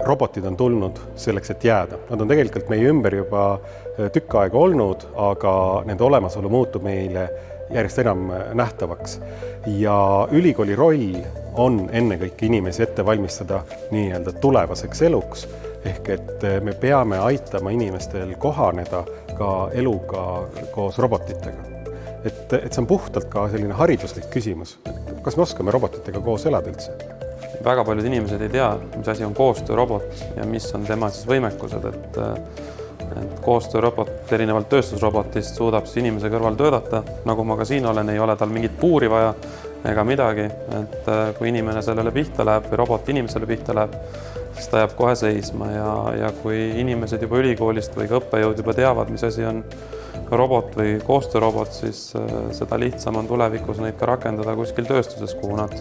robotid on tulnud selleks, et jääda. Nad on tegelikult meie ümber juba tükk aega olnud, aga nende olemasolu muutub meile järjest enam nähtavaks. Ja ülikooli roll on ennekõike inimesi ette valmistada nii-öelda tulevaseks eluks, ehk et me peame aitama inimestel kohaneda ka eluga koos robotitega. Et see on puhtalt ka selline hariduslik küsimus. Kas me oskame robotitega koos elada üldse? Väga paljud inimesed ei tea, mis asi on koostöörobot ja mis on tema võimekused, et koostöörobot erinevalt tööstusrobotist suudab inimese kõrval töötada. Nagu ma ka siin olen, ei ole tal mingit puuri vaja ega midagi. Et kui inimene sellele pihta läheb või robot inimesele pihta läheb, siis ta jääb kohe seisma ja kui inimesed juba ülikoolist või ka õppejõud juba teavad, mis asi on robot või koostöörobot, siis seda lihtsam on tulevikus neid ka rakendada kuskil tööstuses, kuhu nad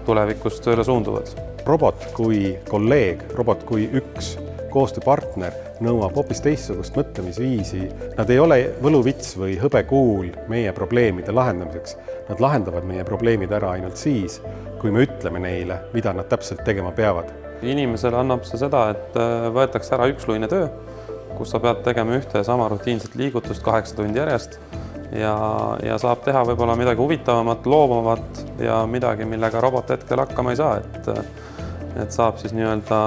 tulevikus tööle suunduvad. Robot kui kolleeg, robot kui üks koostööpartner nõuab hoopis teistsugust mõtlemisviisi. Nad ei ole võluvits või hõbekuul meie probleemide lahendamiseks. Nad lahendavad meie probleemid ära ainult siis, kui me ütleme neile, mida nad täpselt tegema peavad. Inimesele annab see seda, et võetakse ära üksluine töö, kus sa pead tegema ühte ja sama rutiinset liigutust 8 tundi järjest ja saab teha võib-olla midagi huvitavamat, loovamat ja midagi, millega robot hetkel hakkama ei saa. Et saab siis nii-öelda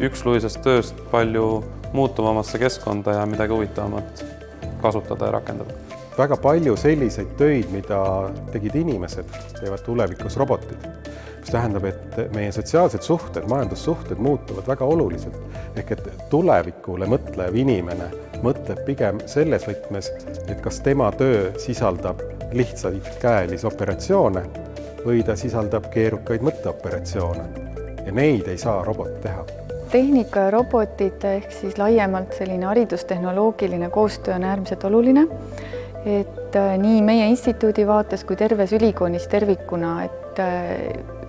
üksluisest tööst palju muutuvamasse keskkonda ja midagi huvitavamat kasutada ja rakendada. Väga palju selliseid töid, mida tegid inimesed, teevad tulevikus robotid. Mis tähendab, et meie sotsiaalsed suhted, majandussuhted muutuvad väga oluliselt. Ehk et tulevikule mõtlev inimene mõtleb pigem selles võtmes, et kas tema töö sisaldab lihtsaid käelisi operatsioone või ta sisaldab keerukaid mõtteoperatsioone. Ja neid ei saa robot teha. Tehnika ja robotid ehk siis laiemalt selline haridustehnoloogiline koostöö on äärmiselt oluline. Et nii meie instituudi vaates kui terves ülikoolis tervikuna,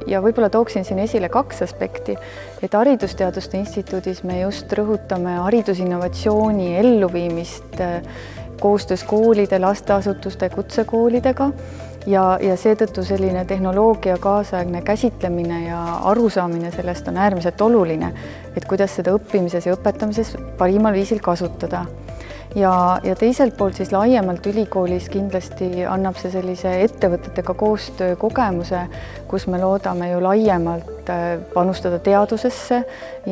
ja võib-olla tooksin siin esile 2 aspekti, et Haridusteaduste Instituudis me just rõhutame haridusinnovatsiooni elluviimist koostöös koolide, lasteasutuste, kutsekoolidega ja seetõttu selline tehnoloogia kaasaegne käsitlemine ja arusaamine sellest on äärmiselt oluline, et kuidas seda õppimises ja õpetamises parimal viisil kasutada. Ja teiselt poolt siis laiemalt ülikoolis kindlasti annab see sellise ettevõtetega koostöö kogemuse, kus me loodame ju laiemalt panustada teadusesse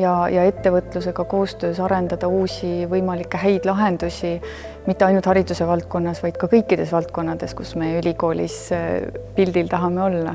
ja ettevõtlusega koostöös arendada uusi võimalikke häid lahendusi, mitte ainult hariduse valdkonnas, vaid ka kõikides valdkonnades, kus me ülikoolis pildil tahame olla.